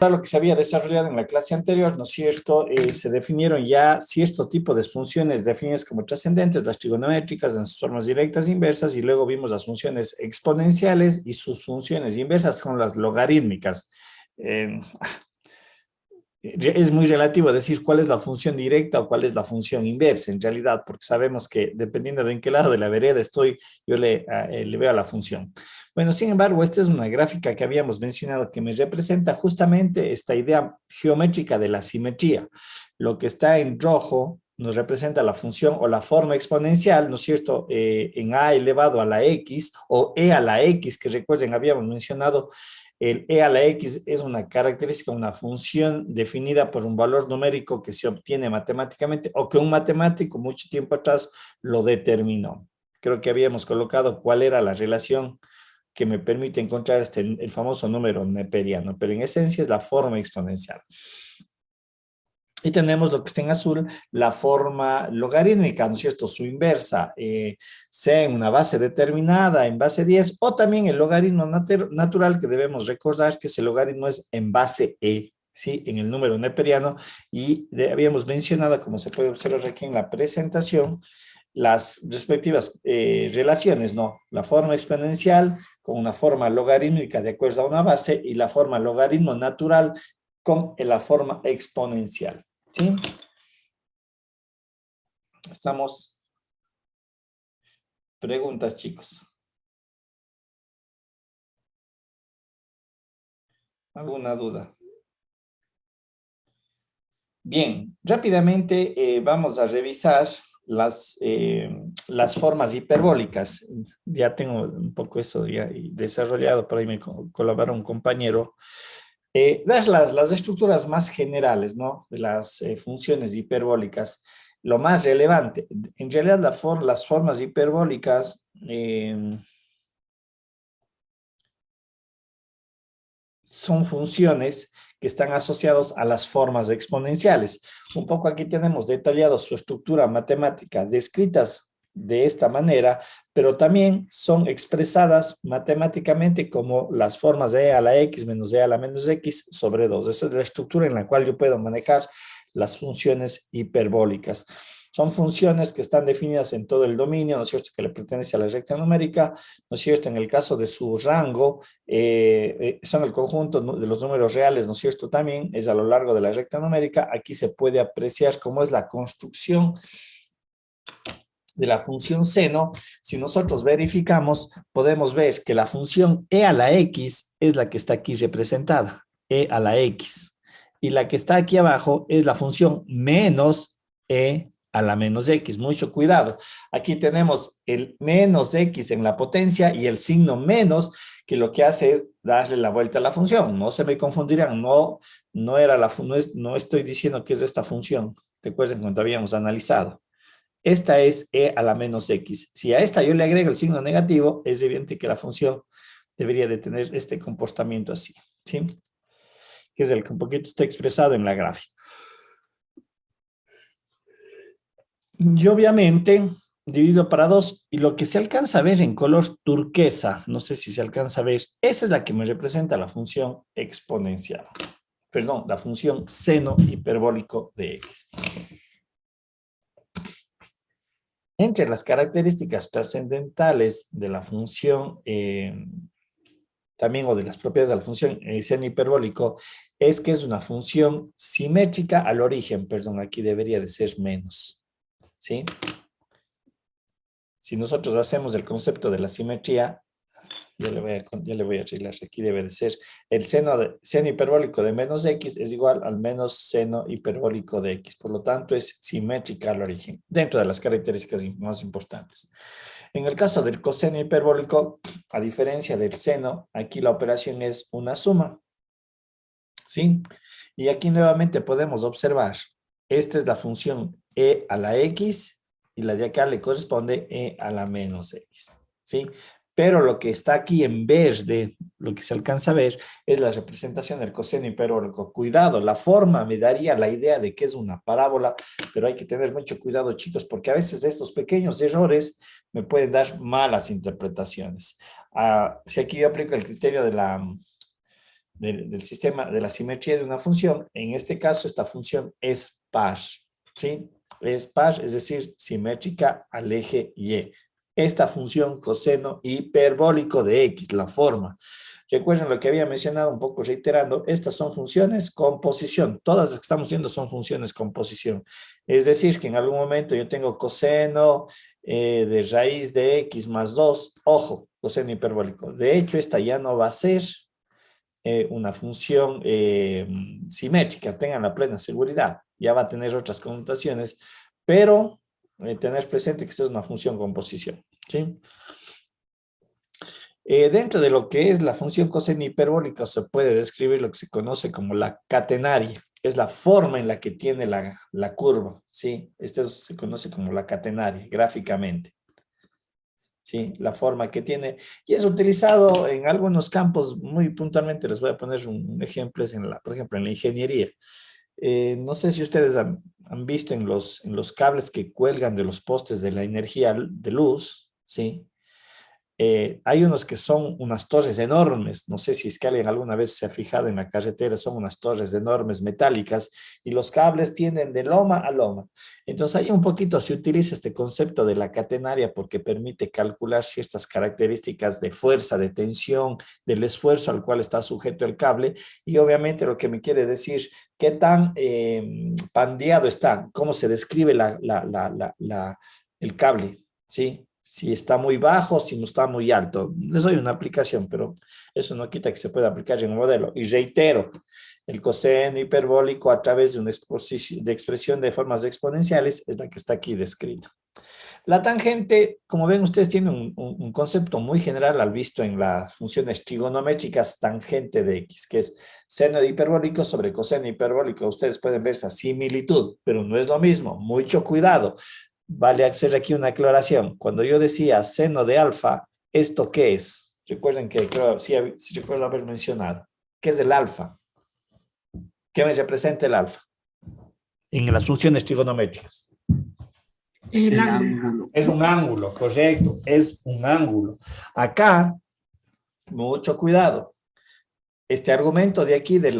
lo que se había desarrollado en la clase anterior, ¿no es cierto? Se definieron ya cierto tipo de funciones definidas como trascendentes, las trigonométricas en sus formas directas e inversas, y luego vimos las funciones exponenciales y sus funciones inversas son las logarítmicas. Eh, es muy relativo decir cuál es la función directa o cuál es la función inversa, en realidad, porque sabemos que dependiendo de en qué lado de la vereda estoy, yo le veo a la función. Bueno, sin embargo, esta es una gráfica que habíamos mencionado que me representa justamente esta idea geométrica de la simetría. Lo que está en rojo nos representa la función o la forma exponencial, ¿no es cierto?, en a elevado a la x o e a la x, que recuerden, habíamos mencionado el e a la x es una característica, una función definida por un valor numérico que se obtiene matemáticamente o que un matemático mucho tiempo atrás lo determinó. Creo que habíamos colocado cuál era la relación que me permite encontrar el famoso número neperiano, pero en esencia es la forma exponencial. Y tenemos lo que está en azul, la forma logarítmica, ¿no es cierto? Su inversa, sea en una base determinada, en base 10, o también el logaritmo natural, que debemos recordar que ese logaritmo es en base e, ¿sí? En el número neperiano, y habíamos mencionado, como se puede observar aquí en la presentación, las respectivas relaciones, ¿no? La forma exponencial con una forma logarítmica de acuerdo a una base y la forma logaritmo natural con la forma exponencial. ¿Sí? Estamos. Preguntas, chicos. ¿Alguna duda? Bien, rápidamente vamos a revisar las formas hiperbólicas. Ya tengo un poco eso ya desarrollado, por ahí me colaboró un compañero. Las estructuras más generales, ¿no? De las funciones hiperbólicas, lo más relevante. En realidad, las formas hiperbólicas son funciones que están asociadas a las formas exponenciales. Un poco aquí tenemos detallado su estructura matemática, descritas de esta manera, pero también son expresadas matemáticamente como las formas de e a la x menos e a la menos x sobre 2. Esa es la estructura en la cual yo puedo manejar las funciones hiperbólicas. Son funciones que están definidas en todo el dominio, ¿no es cierto?, que le pertenece a la recta numérica, ¿no es cierto?, en el caso de su rango, son el conjunto de los números reales, ¿no es cierto?, también es a lo largo de la recta numérica. Aquí se puede apreciar cómo es la construcción de la función seno. Si nosotros verificamos, podemos ver que la función e a la x es la que está aquí representada, e a la x, y la que está aquí abajo es la función menos e a la menos x. Mucho cuidado. Aquí tenemos el menos x en la potencia y el signo menos, que lo que hace es darle la vuelta a la función. No se me confundirán, no estoy diciendo que es esta función. Recuerden cuando habíamos analizado. Esta es e a la menos x. Si a esta yo le agrego el signo negativo, es evidente que la función debería de tener este comportamiento así, ¿sí? Que es el que un poquito está expresado en la gráfica. Y obviamente divido para 2, y lo que se alcanza a ver en color turquesa, no sé si se alcanza a ver, esa es la que me representa la función exponencial. Perdón, la función seno hiperbólico de x. Entre las características trascendentales de la función, también, o de las propiedades de la función seno hiperbólico, es que es una función simétrica al origen. Perdón, aquí debería de ser menos, ¿sí? Si nosotros hacemos el concepto de la simetría, ya le voy a arreglar, aquí debe de ser el seno hiperbólico de menos x es igual al menos seno hiperbólico de x, por lo tanto es simétrica al origen, dentro de las características más importantes. En el caso del coseno hiperbólico, a diferencia del seno, aquí la operación es una suma, ¿sí? Y aquí nuevamente podemos observar, esta es la función e a la x, y la de acá le corresponde e a la menos x, ¿sí? Pero lo que está aquí en verde, lo que se alcanza a ver, es la representación del coseno hiperbólico. Cuidado, la forma me daría la idea de que es una parábola, pero hay que tener mucho cuidado, chicos, porque a veces estos pequeños errores me pueden dar malas interpretaciones. Si aquí yo aplico el criterio del sistema, de la simetría de una función. En este caso, esta función es par, ¿sí? Es par, es decir, simétrica al eje Y. Esta función coseno hiperbólico de X, la forma. Recuerden lo que había mencionado, un poco reiterando, estas son funciones con posición. Todas las que estamos viendo son funciones con posición. Es decir, que en algún momento yo tengo coseno de raíz de X más 2, ojo, coseno hiperbólico. De hecho, esta ya no va a ser una función simétrica, tengan la plena seguridad. Ya va a tener otras connotaciones, pero tener presente que esta es una función con posición, ¿sí? Dentro de lo que es la función coseno hiperbólica se puede describir lo que se conoce como la catenaria. Es la forma en la que tiene la curva, ¿sí? Esto se conoce como la catenaria gráficamente, ¿sí? La forma que tiene. Y es utilizado en algunos campos muy puntualmente. Les voy a poner un ejemplo, por ejemplo, en la ingeniería. No sé si ustedes han visto en los cables que cuelgan de los postes de la energía de luz, ¿sí? Hay unos que son unas torres enormes, no sé si es que alguien alguna vez se ha fijado en la carretera, son unas torres enormes metálicas y los cables tienden de loma a loma. Entonces ahí un poquito se utiliza este concepto de la catenaria porque permite calcular ciertas características de fuerza, de tensión, del esfuerzo al cual está sujeto el cable y obviamente lo que me quiere decir qué tan pandeado está, cómo se describe el cable, ¿sí? Si está muy bajo, si no está muy alto. Les doy una aplicación, pero eso no quita que se pueda aplicar en un modelo. Y reitero, el coseno hiperbólico a través de una expresión de formas exponenciales es la que está aquí descrita. La tangente, como ven ustedes, tiene un concepto muy general al visto en las funciones trigonométricas tangente de X, que es seno de hiperbólico sobre coseno hiperbólico. Ustedes pueden ver esa similitud, pero no es lo mismo. Mucho cuidado. Vale hacer aquí una aclaración. Cuando yo decía seno de alfa, ¿esto qué es? Recuerden que creo, sí recuerdo haber mencionado. ¿Qué es el alfa? ¿Qué me representa el alfa? En las funciones trigonométricas. El ángulo. Es un ángulo, correcto, es un ángulo. Acá, mucho cuidado. Este argumento de aquí de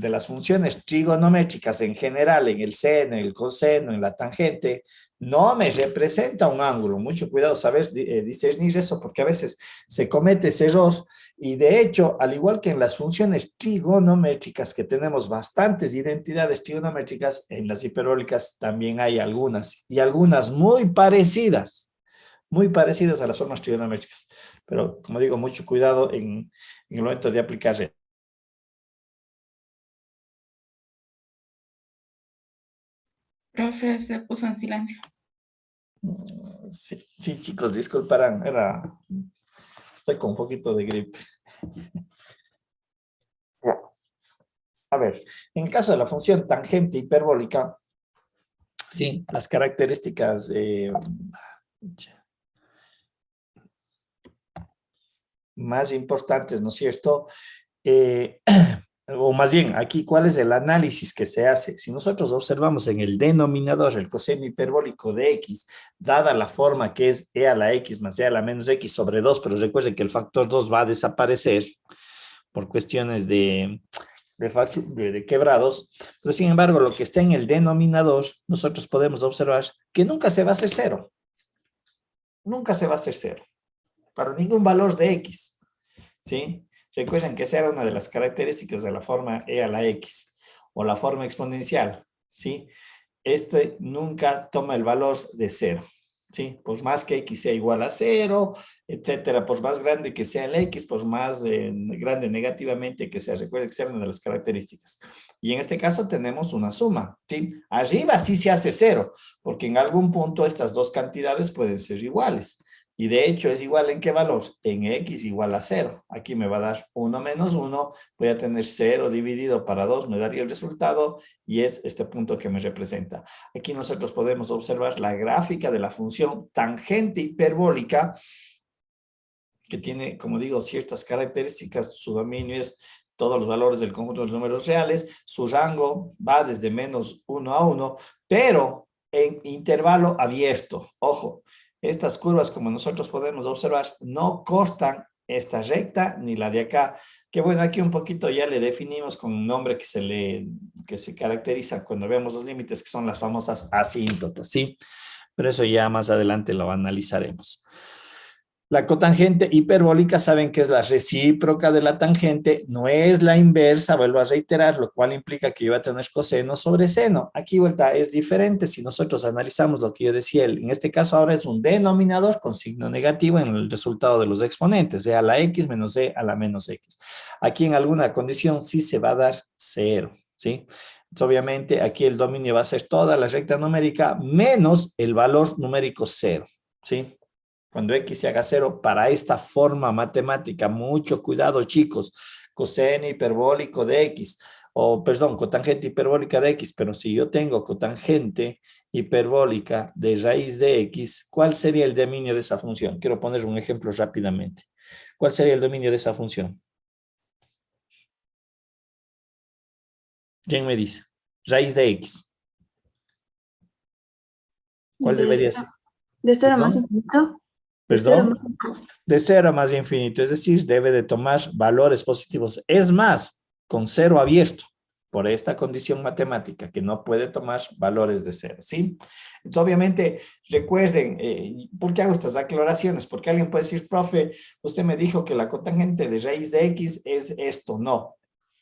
las funciones trigonométricas en general, en el seno, en el coseno, en la tangente, no me representa un ángulo. Mucho cuidado, saber discernir eso, porque a veces se comete ese error. Y de hecho, al igual que en las funciones trigonométricas, que tenemos bastantes identidades trigonométricas, en las hiperbólicas también hay algunas, y algunas muy parecidas a las formas trigonométricas. Pero, como digo, mucho cuidado en el momento de aplicar. Profe, se puso en silencio. Sí, sí, chicos, disculparán, estoy con un poquito de gripe. Ya. A ver, en el caso de la función tangente hiperbólica, sí, las características más importantes, ¿no es cierto? Eh, o más bien, aquí, ¿cuál es el análisis que se hace? Si nosotros observamos en el denominador el coseno hiperbólico de X, dada la forma que es e a la X más e a la menos X sobre 2, pero recuerden que el factor 2 va a desaparecer por cuestiones de quebrados, pero sin embargo, lo que está en el denominador, nosotros podemos observar que nunca se va a hacer cero. Nunca se va a hacer cero. Para ningún valor de X. ¿Sí? Recuerden que esa era una de las características de la forma e a la X o la forma exponencial, ¿sí? Este nunca toma el valor de cero, ¿sí? Por más que X sea igual a cero, etcétera, por más grande que sea el X, por más grande negativamente que sea, recuerden que sea una de las características. Y en este caso tenemos una suma, ¿sí? Arriba sí se hace cero, porque en algún punto estas dos cantidades pueden ser iguales. Y de hecho es igual en qué valor, en X igual a 0. Aquí me va a dar 1 menos 1, voy a tener 0 dividido para 2, me daría el resultado y es este punto que me representa. Aquí nosotros podemos observar la gráfica de la función tangente hiperbólica que tiene, como digo, ciertas características. Su dominio es todos los valores del conjunto de los números reales, su rango va desde menos 1 a 1, pero en intervalo abierto. Ojo, estas curvas, como nosotros podemos observar, no cortan esta recta ni la de acá. Que bueno, aquí un poquito ya le definimos con un nombre que se caracteriza cuando vemos los límites, que son las famosas asíntotas, ¿sí? Pero eso ya más adelante lo analizaremos. La cotangente hiperbólica, saben que es la recíproca de la tangente, no es la inversa, vuelvo a reiterar, lo cual implica que yo voy a tener coseno sobre seno. Aquí vuelta es diferente si nosotros analizamos lo que yo decía, en este caso ahora es un denominador con signo negativo en el resultado de los exponentes, sea la x menos e a la menos x. Aquí en alguna condición sí se va a dar 0, ¿sí? Entonces, obviamente aquí el dominio va a ser toda la recta numérica menos el valor numérico 0, ¿sí? Cuando x se haga 0, para esta forma matemática, mucho cuidado chicos, coseno hiperbólico de x, o perdón, cotangente hiperbólica de x, pero si yo tengo cotangente hiperbólica de raíz de x, ¿cuál sería el dominio de esa función? Quiero poner un ejemplo rápidamente. ¿Cuál sería el dominio de esa función? ¿Quién me dice? Raíz de x. ¿Cuál debería ser? De 0 más ¿Perdón? infinito. De 0 ¿Perdón? más infinito. De 0 a más infinito, es decir, debe de tomar valores positivos. Es más, con 0 abierto, por esta condición matemática, que no puede tomar valores de 0, ¿sí? Entonces, obviamente, recuerden, ¿por qué hago estas aclaraciones? Porque alguien puede decir, profe, usted me dijo que la cotangente de raíz de x es esto. No,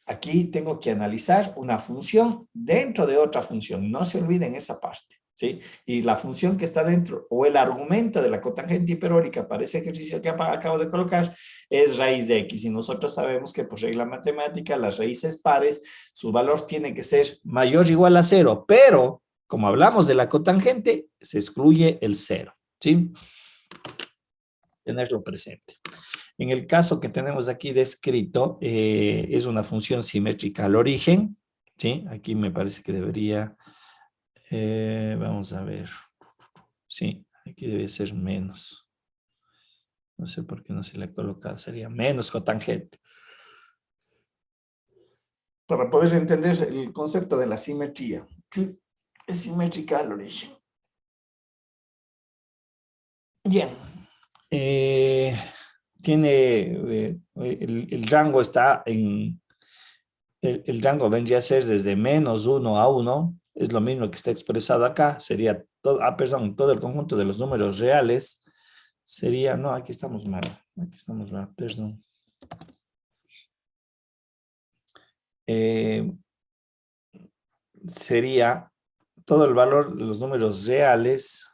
aquí tengo que analizar una función dentro de otra función. No se olviden esa parte, ¿sí? Y la función que está dentro, o el argumento de la cotangente hiperbólica para ese ejercicio que acabo de colocar, es raíz de x. Y nosotros sabemos que por regla matemática, las raíces pares, su valor tiene que ser mayor o igual a 0. Pero, como hablamos de la cotangente, se excluye el 0, ¿sí? Tenerlo presente. En el caso que tenemos aquí descrito, es una función simétrica al origen, ¿sí? Aquí me parece que debería, vamos a ver, sí, aquí debe ser menos. No sé por qué no se le ha colocado, sería menos cotangente. Para poder entender el concepto de la simetría, ¿sí? Es simétrica al origen. Bien. El rango está en, el rango vendría a ser desde menos 1 a 1, es lo mismo que está expresado acá, sería todo, perdón, todo el conjunto de los números reales, sería, no, aquí estamos mal, perdón. Sería todo el valor de los números reales,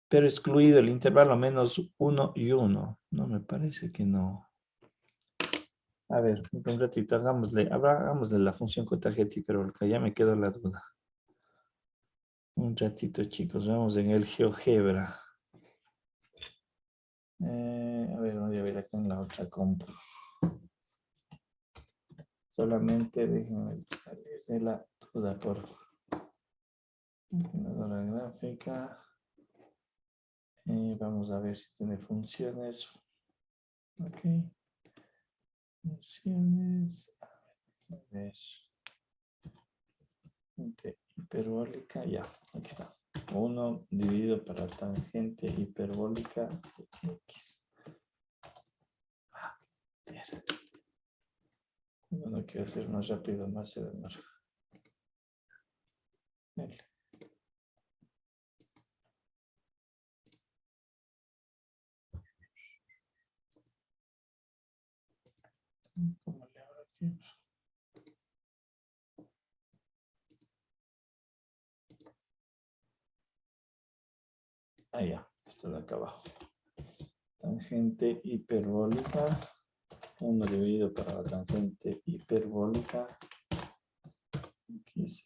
pero excluido el intervalo menos 1 y 1. No, me parece que no. A ver, un ratito, hagámosle la función cotangente hiperbólica, ya me quedó la duda. Un ratito, chicos, vamos en el GeoGebra. A ver, voy a ver acá en la otra compu. Solamente déjenme salir de la duda por generadora gráfica. Vamos a ver si tiene funciones. Ok. Funciones. A ver. Hiperbólica, ya, aquí está. 1 dividido para tangente hiperbólica de x. No quiero hacer más rápido, más se demora. ¿Cómo le hago aquí? Ah, ya, esto de acá abajo. Tangente hiperbólica. 1 dividido para la tangente hiperbólica.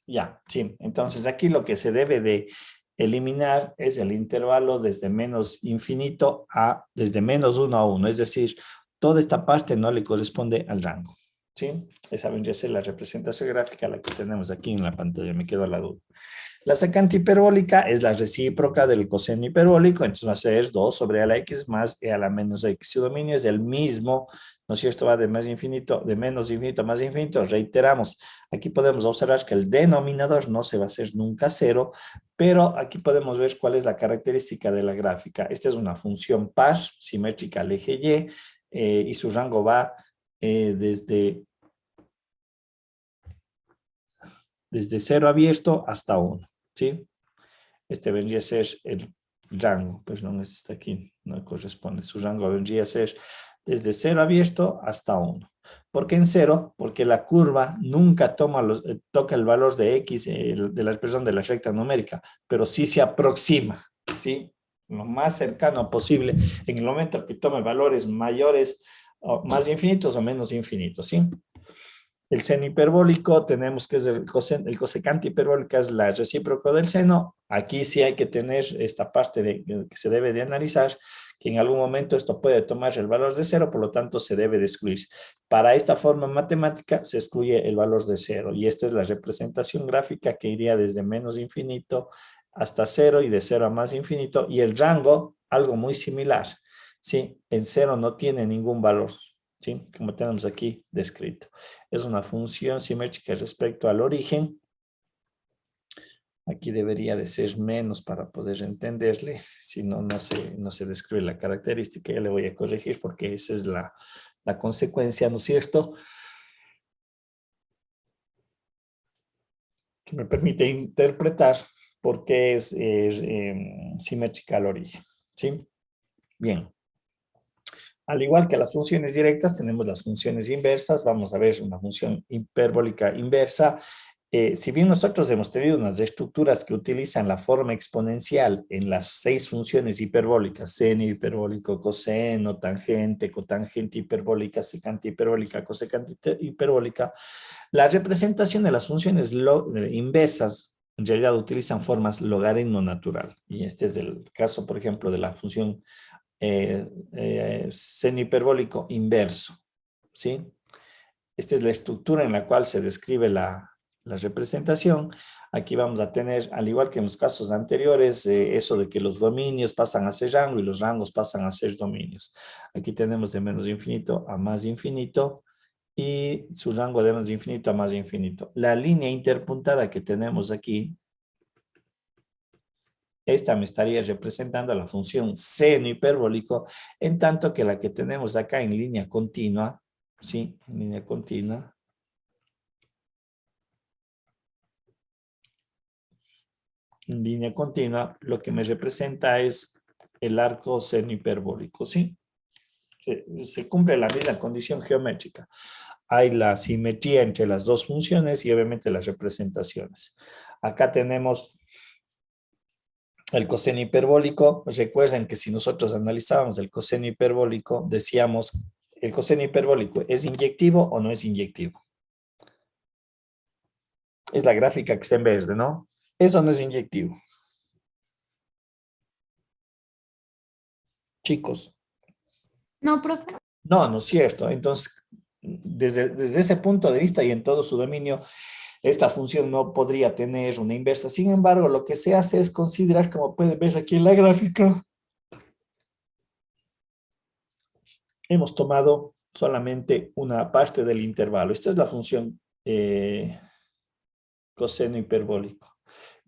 Ya, sí. Entonces aquí lo que se debe de eliminar es el intervalo desde menos infinito a desde menos 1 a 1. Es decir, toda esta parte no le corresponde al rango. ¿Sí? Esa vendría a ser la representación gráfica la que tenemos aquí en la pantalla. Me quedó la duda. La secante hiperbólica es la recíproca del coseno hiperbólico, entonces va a ser 2 sobre a la x más e a la menos x. Su dominio es el mismo ¿no es cierto? Va de más infinito, de menos infinito a más infinito. Reiteramos, aquí podemos observar que el denominador no se va a hacer nunca cero, pero aquí podemos ver cuál es la característica de la gráfica. Esta es una función par simétrica al eje Y, y su rango va desde 0 abierto hasta 1, ¿sí? Este vendría a ser el rango, pues no está aquí, no corresponde. Su rango vendría a ser desde 0 abierto hasta 1. ¿Por qué en 0? Porque la curva nunca toca el valor de x de la expresión de la recta numérica, pero sí se aproxima, ¿sí? Lo más cercano posible en el momento que tome valores mayores, o más infinitos o menos infinitos, ¿sí? El seno hiperbólico tenemos que es el cosecante hiperbólica es la recíproco del seno. Aquí sí hay que tener esta parte que se debe de analizar, que en algún momento esto puede tomar el valor de cero, por lo tanto se debe de excluir. Para esta forma matemática se excluye el valor de cero y esta es la representación gráfica que iría desde menos infinito hasta cero y de cero a más infinito y el rango, algo muy similar. Sí, en cero no tiene ningún valor, ¿sí? Como tenemos aquí descrito. Es una función simétrica respecto al origen. Aquí debería de ser menos para poder entenderle, si no, no se describe la característica. Ya le voy a corregir porque esa es la consecuencia, ¿no es cierto? Que me permite interpretar por qué es simétrica al origen, ¿sí? Bien. Al igual que las funciones directas, tenemos las funciones inversas. Vamos a ver una función hiperbólica inversa. Si bien nosotros hemos tenido unas estructuras que utilizan la forma exponencial en las 6 funciones hiperbólicas, seno hiperbólico, coseno, tangente, cotangente hiperbólica, secante hiperbólica, cosecante hiperbólica, la representación de las funciones inversas en realidad utilizan formas logaritmo natural. Y este es el caso, por ejemplo, de la función seno hiperbólico inverso, ¿sí? Esta es la estructura en la cual se describe la representación. Aquí vamos a tener, al igual que en los casos anteriores, eso de que los dominios pasan a ser rango y los rangos pasan a ser dominios. Aquí tenemos de menos infinito a más infinito y su rango de menos infinito a más infinito. La línea interpuntada que tenemos aquí, esta me estaría representando la función seno hiperbólico, en tanto que la que tenemos acá en línea continua, ¿sí? En línea continua. En línea continua, lo que me representa es el arco seno hiperbólico, ¿sí? Se cumple la misma condición geométrica. Hay la simetría entre las dos funciones y obviamente las representaciones. Acá tenemos el coseno hiperbólico. Recuerden que si nosotros analizábamos el coseno hiperbólico, decíamos, ¿el coseno hiperbólico es inyectivo o no es inyectivo? Es la gráfica que está en verde, ¿no? Eso no es inyectivo. Chicos. No, profe. No, no es cierto. Entonces, desde ese punto de vista y en todo su dominio, esta función no podría tener una inversa. Sin embargo, lo que se hace es considerar, como pueden ver aquí en la gráfica, hemos tomado solamente una parte del intervalo. Esta es la función coseno hiperbólico.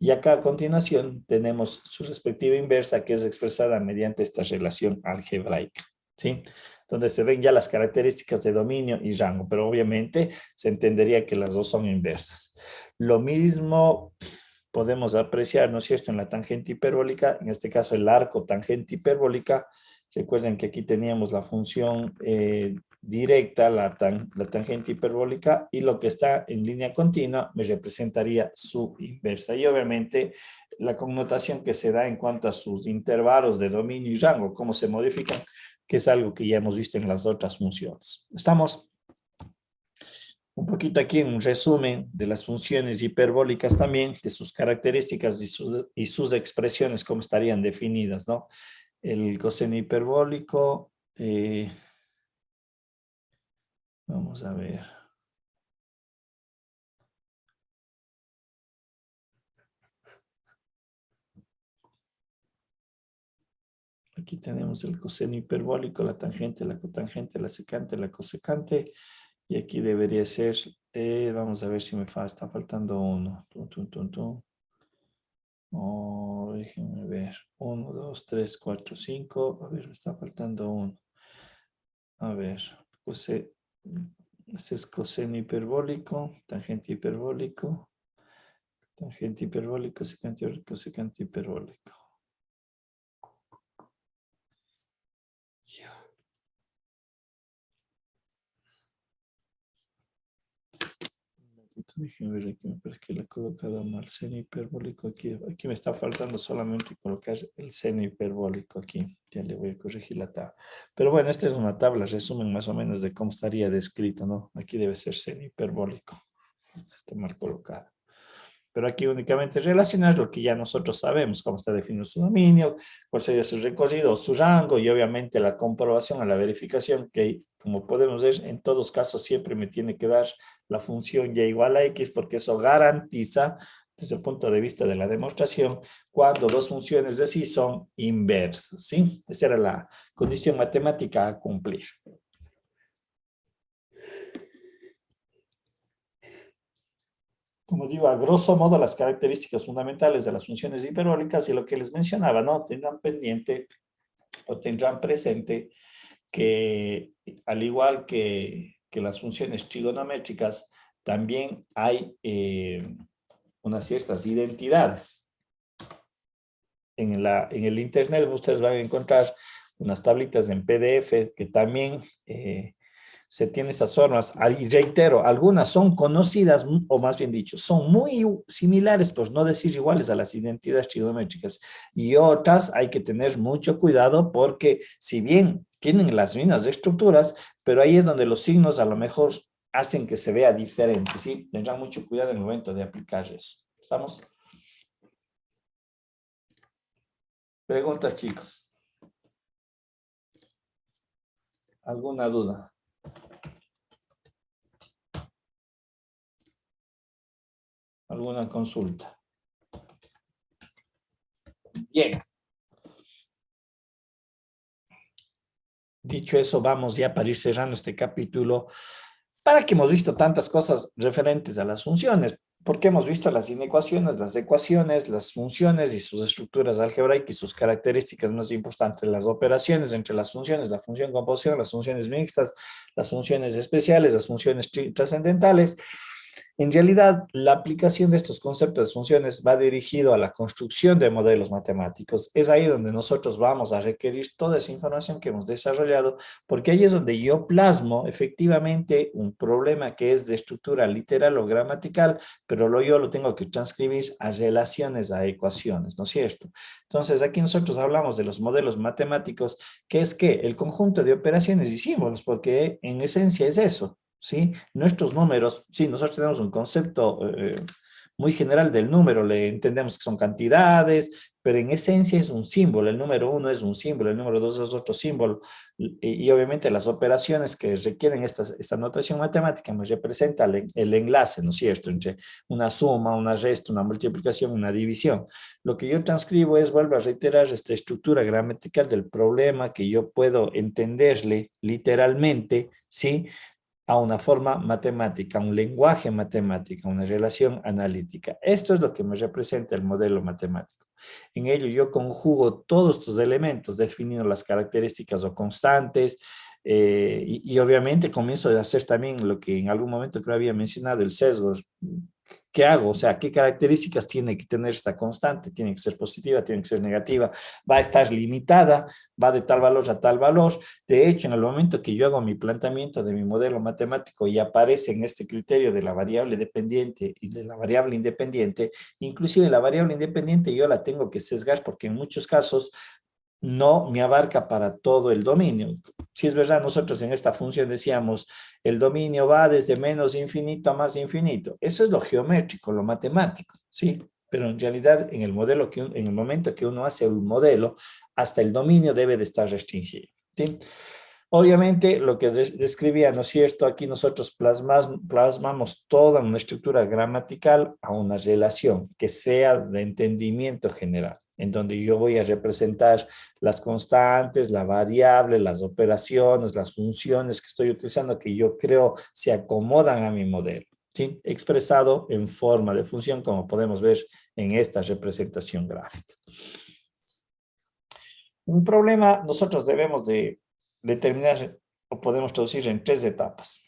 Y acá a continuación tenemos su respectiva inversa que es expresada mediante esta relación algebraica, ¿sí? Donde se ven ya las características de dominio y rango, pero obviamente se entendería que las dos son inversas. Lo mismo podemos apreciar, ¿no es cierto?, en la tangente hiperbólica, en este caso el arco tangente hiperbólica. Recuerden que aquí teníamos la función directa, la tangente hiperbólica, y lo que está en línea continua me representaría su inversa. Y obviamente la connotación que se da en cuanto a sus intervalos de dominio y rango, cómo se modifican, que es algo que ya hemos visto en las otras funciones. ¿Estamos? Un poquito aquí en un resumen de las funciones hiperbólicas también, de sus características y sus expresiones, cómo estarían definidas, ¿no? El coseno hiperbólico, vamos a ver. Aquí Aquí tenemos el coseno hiperbólico, la tangente, la cotangente, la secante, la cosecante. Y aquí debería ser, vamos a ver si está faltando uno. Oh, déjenme ver. 1, 2, 3, 4, 5. A ver, me está faltando uno. A ver, este es coseno hiperbólico, tangente hiperbólico, secante hiperbólico. Ya. Déjenme ver aquí, me parece que le he colocado mal seno hiperbólico aquí me está faltando solamente colocar el seno hiperbólico aquí, ya le voy a corregir la tabla. Pero bueno, esta es una tabla, resumen más o menos de cómo estaría descrito, ¿no? Aquí debe ser seno hiperbólico, este está mal colocado. Pero aquí únicamente relacionar lo que ya nosotros sabemos, cómo está definido su dominio, cuál sería su recorrido, su rango y obviamente la comprobación a la verificación que, como podemos ver, en todos casos siempre me tiene que dar la función y igual a x porque eso garantiza, desde el punto de vista de la demostración, cuando dos funciones de sí son inversas, ¿sí? Esa era la condición matemática a cumplir. Como digo, a grosso modo, las características fundamentales de las funciones hiperbólicas y lo que les mencionaba, ¿no? Tendrán pendiente o tendrán presente que, al igual que las funciones trigonométricas, también hay unas ciertas identidades. En el internet ustedes van a encontrar unas tablitas en PDF que también se tienen esas formas, y reitero, algunas son conocidas, o más bien dicho, son muy similares, pues no decir iguales a las identidades trigonométricas, y otras hay que tener mucho cuidado porque si bien tienen las mismas estructuras, pero ahí es donde los signos a lo mejor hacen que se vea diferente, ¿sí? Tendrán mucho cuidado en el momento de aplicar eso. ¿Estamos? Preguntas, chicos. ¿Alguna duda? ¿Alguna consulta? Bien. Dicho eso, vamos ya para ir cerrando este capítulo. ¿Para qué hemos visto tantas cosas referentes a las funciones? Porque hemos visto las inecuaciones, las ecuaciones, las funciones y sus estructuras algebraicas y sus características más importantes, las operaciones entre las funciones, la función composición, las funciones mixtas, las funciones especiales, las funciones trascendentales. En realidad, la aplicación de estos conceptos de funciones va dirigido a la construcción de modelos matemáticos. Es ahí donde nosotros vamos a requerir toda esa información que hemos desarrollado, porque ahí es donde yo plasmo efectivamente un problema que es de estructura literal o gramatical, pero yo lo tengo que transcribir a relaciones, a ecuaciones, ¿no es cierto? Entonces, aquí nosotros hablamos de los modelos matemáticos, que es que el conjunto de operaciones y símbolos, porque en esencia es eso. ¿Sí? Nuestros números, sí, nosotros tenemos un concepto muy general del número, le entendemos que son cantidades, pero en esencia es un símbolo, el número 1 es un símbolo, el número 2 es otro símbolo, y obviamente las operaciones que requieren esta notación matemática me representa el enlace, ¿no es cierto?, entre una suma, una resta, una multiplicación, una división. Lo que yo transcribo es, vuelvo a reiterar, esta estructura gramatical del problema que yo puedo entenderle literalmente, ¿sí?, a una forma matemática, un lenguaje matemático, una relación analítica. Esto es lo que me representa el modelo matemático. En ello yo conjugo todos estos elementos, definiendo las características o constantes, y obviamente comienzo a hacer también lo que en algún momento creo había mencionado, el sesgo. ¿Qué hago? O sea, ¿qué características tiene que tener esta constante? Tiene que ser positiva, tiene que ser negativa, va a estar limitada, va de tal valor a tal valor. De hecho, en el momento que yo hago mi planteamiento de mi modelo matemático y aparece en este criterio de la variable dependiente y de la variable independiente, inclusive la variable independiente yo la tengo que sesgar porque en muchos casos no me abarca para todo el dominio. Si es verdad, nosotros en esta función decíamos, el dominio va desde menos infinito a más infinito. Eso es lo geométrico, lo matemático, ¿sí? Pero en realidad, en el modelo en el momento que uno hace un modelo, hasta el dominio debe de estar restringido, ¿sí? Obviamente, lo que describía, ¿no es cierto? Aquí nosotros plasmamos toda una estructura gramatical a una relación que sea de entendimiento general. en donde yo voy a representar las constantes, la variable, las operaciones, las funciones que estoy utilizando, que yo creo se acomodan a mi modelo, ¿sí? Expresado en forma de función, como podemos ver en esta representación gráfica. Un problema nosotros debemos de determinar o podemos traducir en 3 etapas.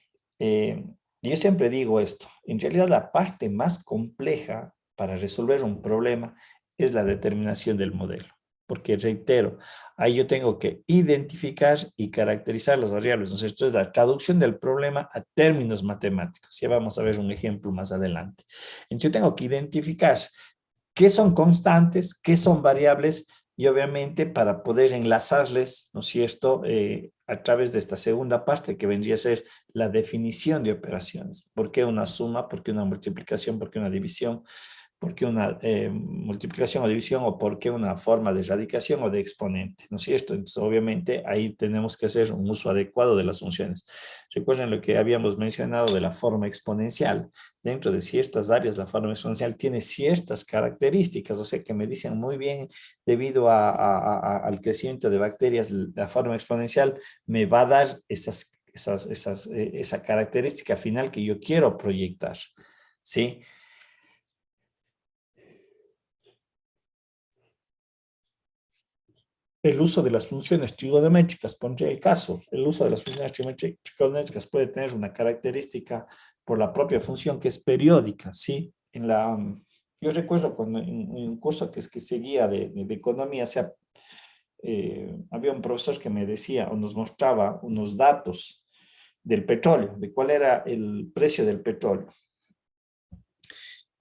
Yo siempre digo esto, en realidad la parte más compleja para resolver un problema es la determinación del modelo. Porque reitero, ahí yo tengo que identificar y caracterizar las variables. Entonces, esto es la traducción del problema a términos matemáticos. Ya vamos a ver un ejemplo más adelante. Entonces, yo tengo que identificar qué son constantes, qué son variables, y obviamente para poder enlazarles, ¿no es cierto?, a través de esta segunda parte que vendría a ser la definición de operaciones. ¿Por qué una suma? ¿Por qué una multiplicación? ¿Por qué una división? ¿Por qué una multiplicación o división? ¿O por qué una forma de radicación o de exponente? ¿No es cierto? Entonces, obviamente, ahí tenemos que hacer un uso adecuado de las funciones. Recuerden lo que habíamos mencionado de la forma exponencial. Dentro de ciertas áreas, la forma exponencial tiene ciertas características, o sea, que me dicen muy bien, debido al crecimiento de bacterias, la forma exponencial me va a dar esa característica final que yo quiero proyectar, ¿sí? El uso de las funciones trigonométricas, pondré el caso, el uso de las funciones trigonométricas puede tener una característica por la propia función que es periódica, ¿sí? Yo recuerdo cuando en un curso que seguía de economía, o sea, había un profesor que me decía o nos mostraba unos datos del petróleo, de cuál era el precio del petróleo.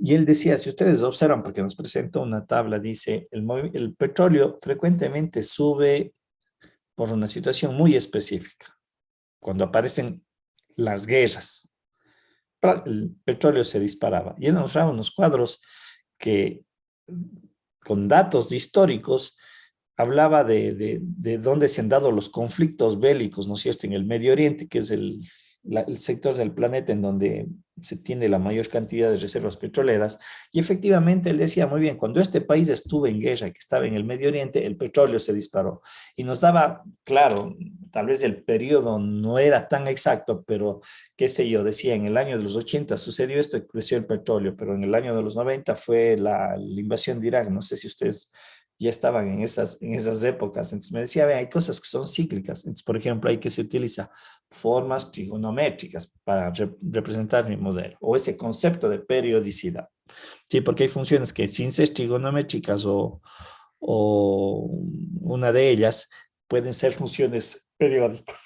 Y él decía, si ustedes observan, porque nos presenta una tabla, dice, el petróleo frecuentemente sube por una situación muy específica. Cuando aparecen las guerras, el petróleo se disparaba. Y él nos mostraba unos cuadros que, con datos históricos, hablaba de dónde se han dado los conflictos bélicos, ¿no es cierto?, en el Medio Oriente, que es el sector del planeta en donde se tiene la mayor cantidad de reservas petroleras. Y efectivamente él decía muy bien, cuando este país estuvo en guerra, que estaba en el Medio Oriente, el petróleo se disparó. Y nos daba, claro, tal vez el periodo no era tan exacto, pero qué sé yo, decía, en el año de los 80 sucedió esto y creció el petróleo, pero en el año de los 90 fue la invasión de Irak. No sé si ustedes ya estaban en esas épocas. Entonces me decía, hay cosas que son cíclicas. Entonces, por ejemplo, hay que se utiliza formas trigonométricas para representar mi modelo, o ese concepto de periodicidad. Sí, porque hay funciones que sin ser trigonométricas o una de ellas pueden ser funciones periódicas.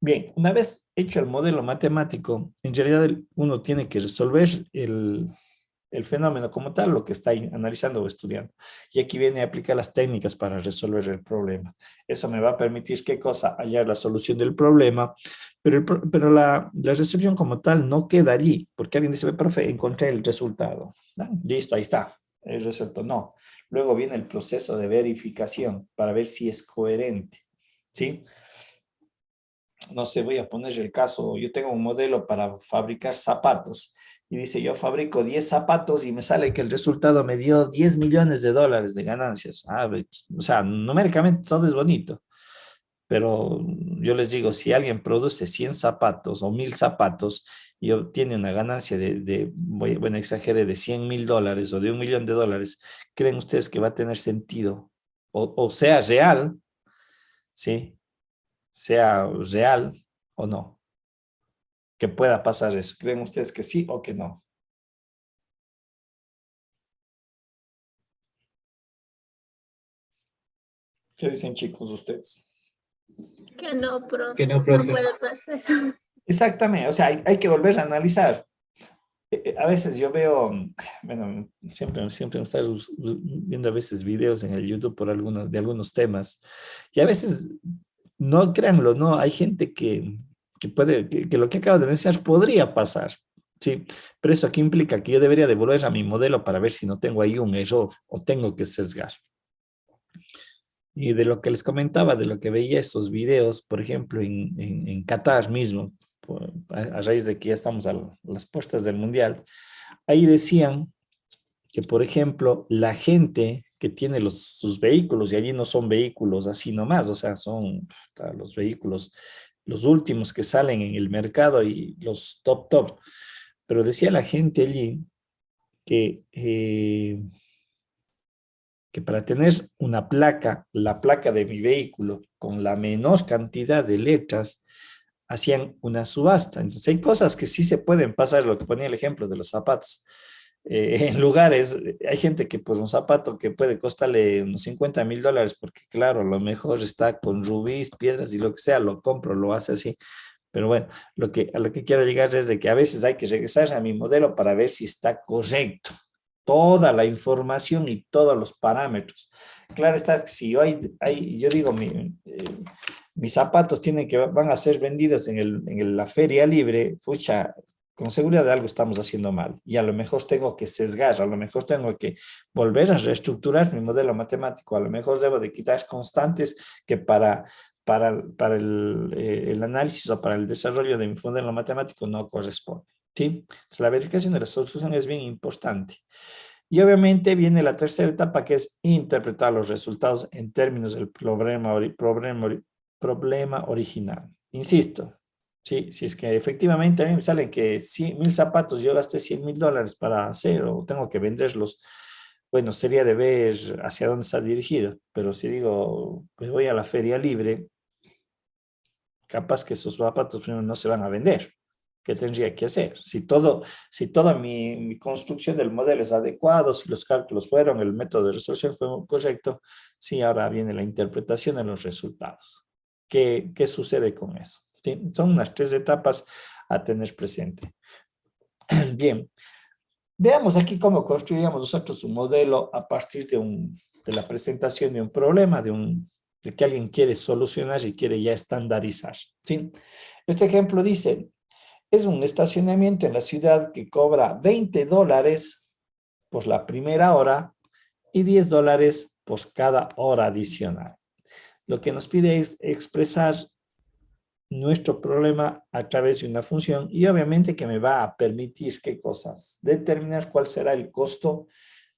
Bien, una vez hecho el modelo matemático, en realidad uno tiene que resolver el fenómeno como tal, lo que está analizando o estudiando. Y aquí viene a aplicar las técnicas para resolver el problema. Eso me va a permitir, ¿qué cosa? Hallar la solución del problema, pero la resolución como tal no queda allí, porque alguien dice, profe, encontré el resultado. ¿No? Listo, ahí está, el resuelto. No. Luego viene el proceso de verificación para ver si es coherente, ¿sí? No sé, voy a poner el caso, yo tengo un modelo para fabricar zapatos y dice, yo fabrico 10 zapatos y me sale que el resultado me dio 10 millones de dólares de ganancias. O sea, numéricamente todo es bonito, pero yo les digo, si alguien produce 100 zapatos o 1000 zapatos y obtiene una ganancia bueno, exagere, de 100.000 dólares o de 1 millón de dólares, ¿creen ustedes que va a tener sentido? O sea real, ¿sí? Sea real o no, que pueda pasar eso. ¿Creen ustedes que sí o que no? ¿Qué dicen, chicos, ustedes? Que no, Que profe, no, no profe. puede pasar. Exactamente, o sea, hay que volver a analizar. A veces yo veo, bueno, siempre me está viendo a veces videos en el YouTube de algunos temas, y a veces, no créanlo, no, hay gente que puede, que lo que acabo de mencionar podría pasar, sí, pero eso aquí implica que yo debería devolver a mi modelo para ver si no tengo ahí un error o tengo que sesgar. Y de lo que les comentaba, de lo que veía estos videos, por ejemplo, en Qatar mismo, a raíz de que ya estamos a las puertas del Mundial, ahí decían que, por ejemplo, la gente que tiene sus vehículos, y allí no son vehículos así nomás, o sea, son los vehículos, los últimos que salen en el mercado y los top. Pero decía la gente allí que, que para tener una placa, la placa de mi vehículo, con la menor cantidad de letras, hacían una subasta. Entonces hay cosas que sí se pueden pasar, lo que ponía el ejemplo de los zapatos. En lugares, hay gente que pues un zapato que puede costarle unos $50,000, porque claro, a lo mejor está con rubíes, piedras y lo que sea, lo compro, lo hace así. Pero bueno, a lo que quiero llegar es de que a veces hay que regresar a mi modelo para ver si está correcto. Toda la información y todos los parámetros. Claro está, si yo digo, mis zapatos van a ser vendidos en la feria libre, pucha, con seguridad algo estamos haciendo mal. Y a lo mejor tengo que sesgar, a lo mejor tengo que volver a reestructurar mi modelo matemático, a lo mejor debo de quitar constantes que para el análisis o para el desarrollo de mi modelo matemático no corresponde. ¿Sí? Entonces, la verificación de la solución es bien importante. Y obviamente viene la tercera etapa, que es interpretar los resultados en términos del problema original. Insisto, ¿sí? Si es que efectivamente a mí me salen que 100,000 zapatos, yo gasté $100,000 para hacer o tengo que venderlos, bueno, sería de ver hacia dónde está dirigido. Pero si digo, pues voy a la feria libre, capaz que esos zapatos primero no se van a vender. ¿Qué tendría que hacer? Si toda mi construcción del modelo es adecuado, si los cálculos fueron, el método de resolución fue correcto, sí, ahora viene la interpretación de los resultados. ¿Qué sucede con eso? ¿Sí? Son unas 3 etapas a tener presente. Bien, veamos aquí cómo construíamos nosotros un modelo a partir de la presentación de un problema, de que alguien quiere solucionar y quiere ya estandarizar. ¿Sí? Este ejemplo dice, es un estacionamiento en la ciudad que cobra $20 por la primera hora y $10 por cada hora adicional. Lo que nos pide es expresar nuestro problema a través de una función y obviamente que me va a permitir qué cosas, determinar cuál será el costo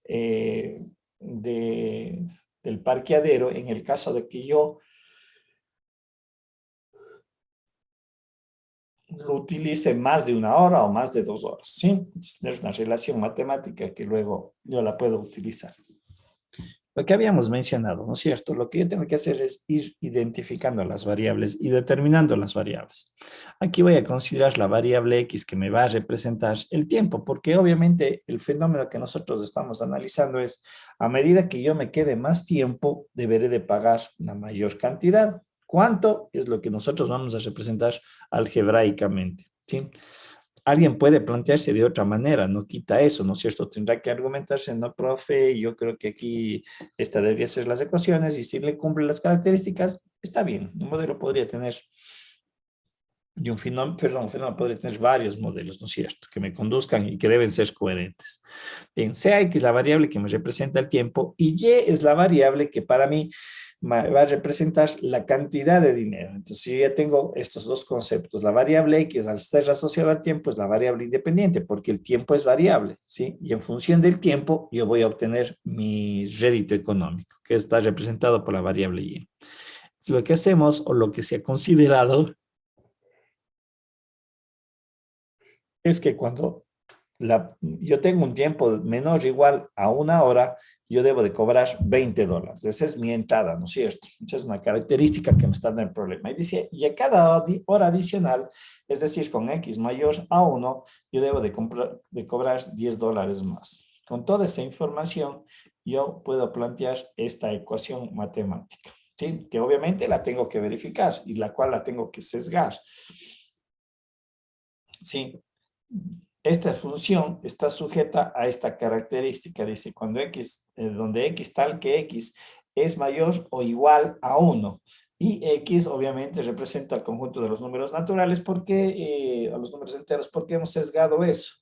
eh, del parqueadero en el caso de que yo lo utilice más de 1 hora o más de 2 horas, ¿sí? Es una relación matemática que luego yo la puedo utilizar. Lo que habíamos mencionado, ¿no es cierto? Lo que yo tengo que hacer es ir identificando las variables y determinando las variables. Aquí voy a considerar la variable X que me va a representar el tiempo, porque obviamente el fenómeno que nosotros estamos analizando es, a medida que yo me quede más tiempo, deberé de pagar una mayor cantidad. ¿Cuánto? Es lo que nosotros vamos a representar algebraicamente, ¿sí? Alguien puede plantearse de otra manera, no quita eso, ¿no es cierto? Tendrá que argumentarse, no, profe, yo creo que aquí esta debería ser las ecuaciones y si le cumple las características, está bien. Un modelo podría tener, un fenómeno podría tener varios modelos, ¿no es cierto? Que me conduzcan y que deben ser coherentes. Bien, sea X la variable que me representa el tiempo y Y es la variable que para mí va a representar la cantidad de dinero. Entonces, si yo ya tengo estos dos conceptos, la variable X al estar asociada al tiempo es la variable independiente, porque el tiempo es variable, ¿sí? Y en función del tiempo, yo voy a obtener mi rédito económico, que está representado por la variable Y. Lo que hacemos, o lo que se ha considerado, es que cuando yo tengo un tiempo menor o igual a 1 hora, yo debo de cobrar $20. Esa es mi entrada, ¿no es cierto? Esa es una característica que me está dando el problema. Y dice, y a cada hora adicional, es decir, con X mayor a 1, yo debo de cobrar $10 más. Con toda esa información, yo puedo plantear esta ecuación matemática, ¿sí? Que obviamente la tengo que verificar y la cual la tengo que sesgar. ¿Sí? Esta función está sujeta a esta característica. Dice, cuando X, donde X tal que X es mayor o igual a 1. Y X obviamente representa el conjunto de los números naturales porque, a los números enteros, porque hemos sesgado eso.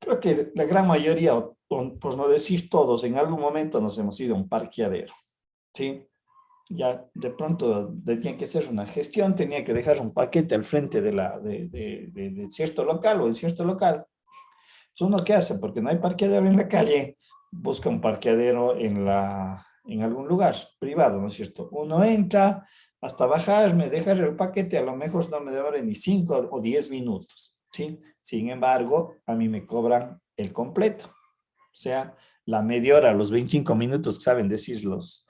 Creo que la gran mayoría, por no decir todos, en algún momento nos hemos ido a un parqueadero, ¿sí? ya de pronto tenía que hacer una gestión, tenía que dejar un paquete al frente de cierto local o en cierto local. Entonces, ¿uno qué hace? Porque no hay parqueadero en la calle, busca un parqueadero en algún lugar privado, ¿no es cierto? Uno entra hasta bajarme, dejar el paquete, a lo mejor no me demora ni 5 o 10 minutos, ¿sí? Sin embargo, a mí me cobran el completo, o sea, la media hora, los 25 minutos que saben decir los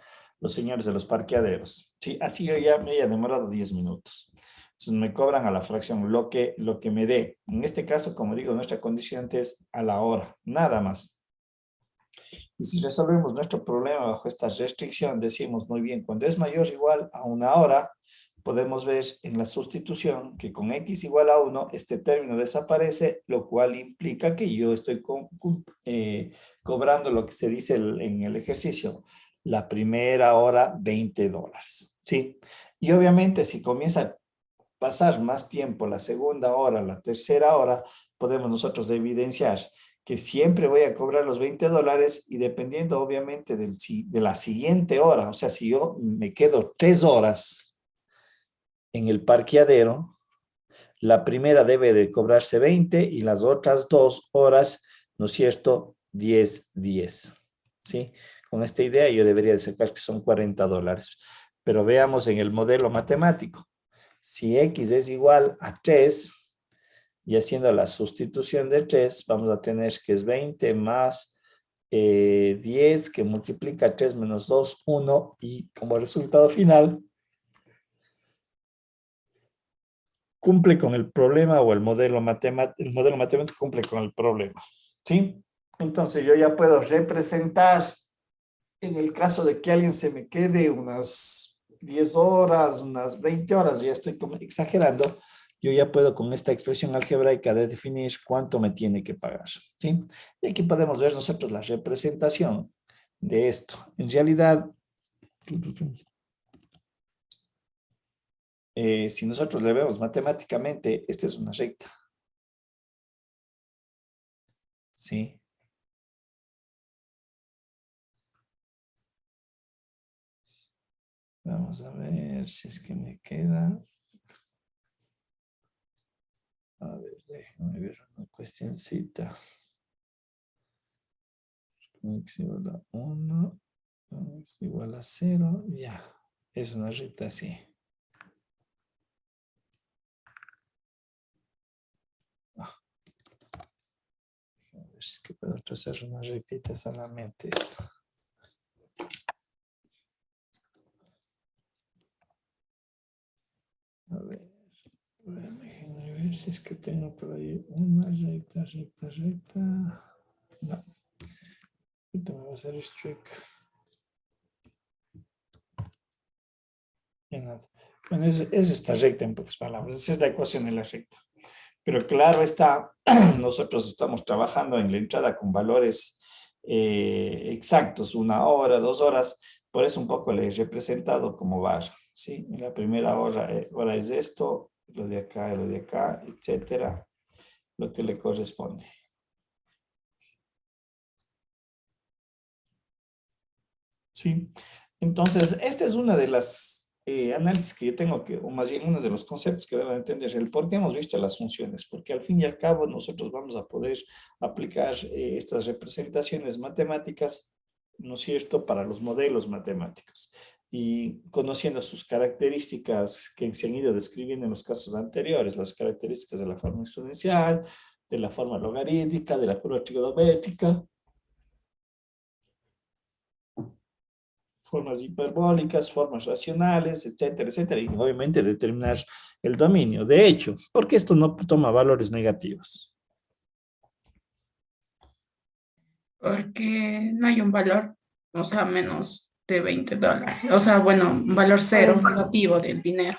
señores de los parqueaderos, ¿sí? Así yo ya me he demorado 10 minutos. Entonces me cobran a la fracción lo que me dé. En este caso, como digo, nuestra condicionante es a la hora, nada más. Y si resolvemos nuestro problema bajo esta restricción, decimos muy bien, cuando es mayor o igual a una hora, podemos ver en la sustitución que con x igual a 1, este término desaparece, lo cual implica que yo estoy cobrando lo que se dice en el ejercicio, la primera hora $20, ¿sí? Y obviamente si comienza a pasar más tiempo, la segunda hora, la tercera hora, podemos nosotros evidenciar que siempre voy a cobrar los $20 y dependiendo obviamente de la siguiente hora, o sea, si yo me quedo 3 horas en el parqueadero, la primera debe de cobrarse 20 y las otras 2 horas, ¿no es cierto? 10. ¿Sí? Con esta idea yo debería de sacar que son $40. Pero veamos en el modelo matemático. Si x es igual a 3, y haciendo la sustitución de 3, vamos a tener que es 20 más 10, que multiplica 3 menos 2, 1, y como resultado final, cumple con el problema o el modelo matemático cumple con el problema, ¿sí? Entonces yo ya puedo representar, en el caso de que alguien se me quede unas 10 horas, unas 20 horas, ya estoy como exagerando, yo ya puedo con esta expresión algebraica de definir cuánto me tiene que pagar, ¿sí? Y aquí podemos ver nosotros la representación de esto. En realidad, si nosotros le vemos matemáticamente, esta es una recta, ¿sí? Vamos a ver si es que me queda. A ver, déjenme ver una cuestioncita. X igual a 1, x igual a 0, ya. Es una recta así. Ah, a ver si es que puedo trazar una rectita solamente esto. A ver, déjenme ver si es que tengo por ahí una recta. No. Ahorita me va a hacer streak. Y nada. Bueno, es esta recta en pocas palabras. Esa es la ecuación de la recta. Pero claro está, nosotros estamos trabajando en la entrada con valores exactos, 1 hora, 2 horas. Por eso un poco les he representado cómo va. ¿Sí? En la primera hora es esto, lo de acá, etcétera, lo que le corresponde. ¿Sí? Entonces, esta es una de las análisis que yo tengo que, o más bien uno de los conceptos que debo entender, el por qué hemos visto las funciones, porque al fin y al cabo nosotros vamos a poder aplicar estas representaciones matemáticas, ¿no es cierto?, para los modelos matemáticos. Y conociendo sus características que se han ido describiendo en los casos anteriores, las características de la forma exponencial, de la forma logarítmica, de la curva trigonométrica, formas hiperbólicas, formas racionales, etcétera, etcétera, y obviamente determinar el dominio. De hecho, porque esto no toma valores negativos. Porque no hay un valor, o sea, menos de $20. O sea, bueno, un valor cero negativo del dinero.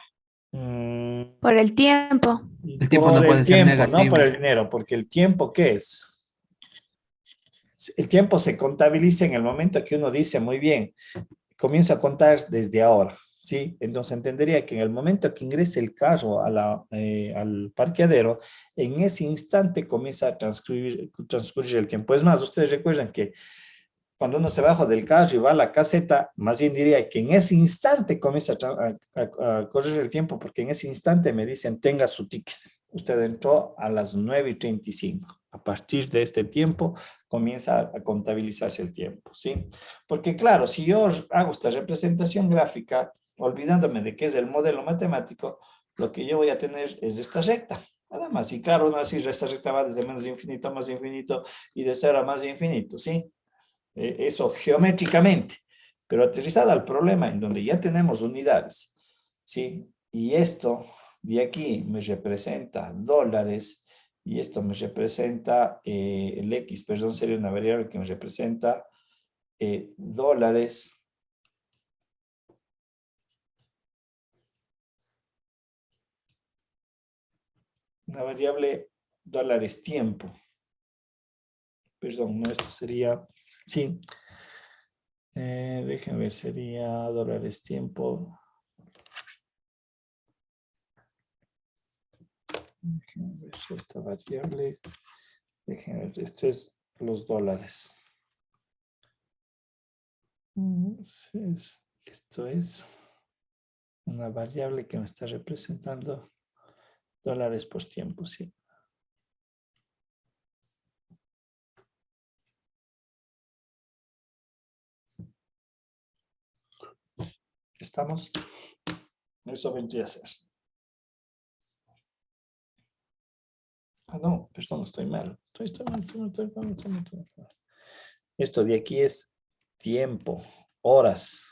Por el tiempo. El tiempo no Por el puede ser tiempo, no negativo. por el dinero, porque el tiempo, ¿qué es? El tiempo se contabiliza en el momento que uno dice, muy bien, comienzo a contar desde ahora, ¿sí? Entonces entendería que en el momento que ingrese el carro al parqueadero, en ese instante comienza a transcurrir el tiempo. Es más, ustedes recuerdan que cuando uno se baja del carro y va a la caseta, más bien diría que en ese instante comienza a correr el tiempo, porque en ese instante me dicen, tenga su ticket. Usted entró a las 9:35. A partir de este tiempo comienza a contabilizarse el tiempo, ¿sí? Porque claro, si yo hago esta representación gráfica, olvidándome de qué es el modelo matemático, lo que yo voy a tener es esta recta, nada más. Y claro, no así esta recta va desde menos infinito a más infinito y de cero a más infinito, ¿sí? Eso geométricamente, pero aterrizada al problema en donde ya tenemos unidades, ¿sí? Y esto de aquí me representa dólares y esto me representa, el X, perdón, sería una variable que me representa dólares. Una variable dólares tiempo. Perdón, no, esto sería, sí. Déjenme ver, sería dólares tiempo. Déjenme ver esta variable. Déjenme ver, esto es los dólares. Esto es una variable que me está representando dólares por tiempo, sí. ¿Estamos? Eso vendría a ser. Ah, no, perdón, estoy mal. Estoy mal. Esto de aquí es tiempo, horas.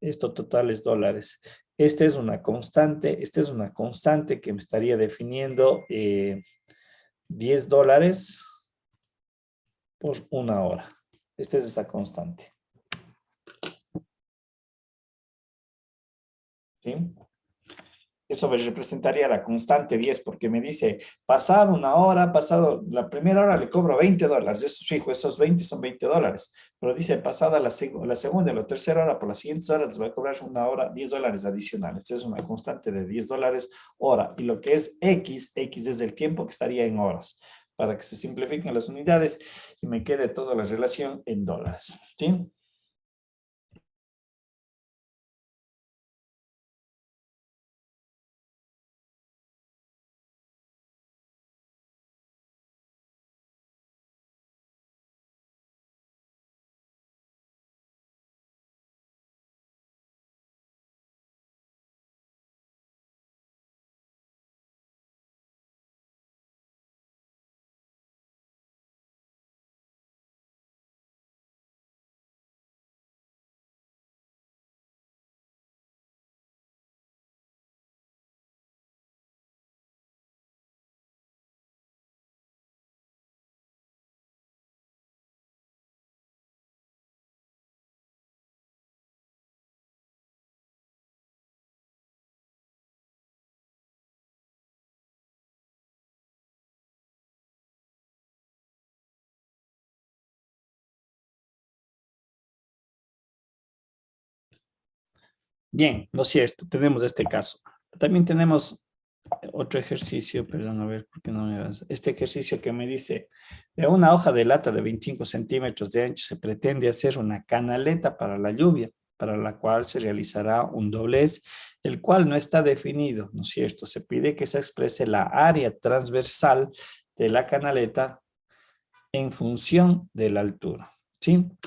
Esto total es dólares. Esta es una constante que me estaría definiendo $10 por una hora. Esta es esta constante. ¿Sí? Eso me representaría la constante 10 porque me dice, pasado una hora, pasado la primera hora le cobro $20. Eso es fijo, esos 20 son $20. Pero dice, pasada la segunda y la tercera hora, por las siguientes horas les voy a cobrar una hora $10 adicionales. Es una constante de $10 hora. Y lo que es X es el tiempo que estaría en horas. Para que se simplifiquen las unidades y me quede toda la relación en dólares. ¿Sí? Bien, lo cierto, tenemos este caso. También tenemos otro ejercicio, perdón, a ver, ¿por qué no me vas? Este ejercicio que me dice, de una hoja de lata de 25 centímetros de ancho se pretende hacer una canaleta para la lluvia, para la cual se realizará un doblez, el cual no está definido, ¿no es cierto? Se pide que se exprese la área transversal de la canaleta en función de la altura, ¿sí? Un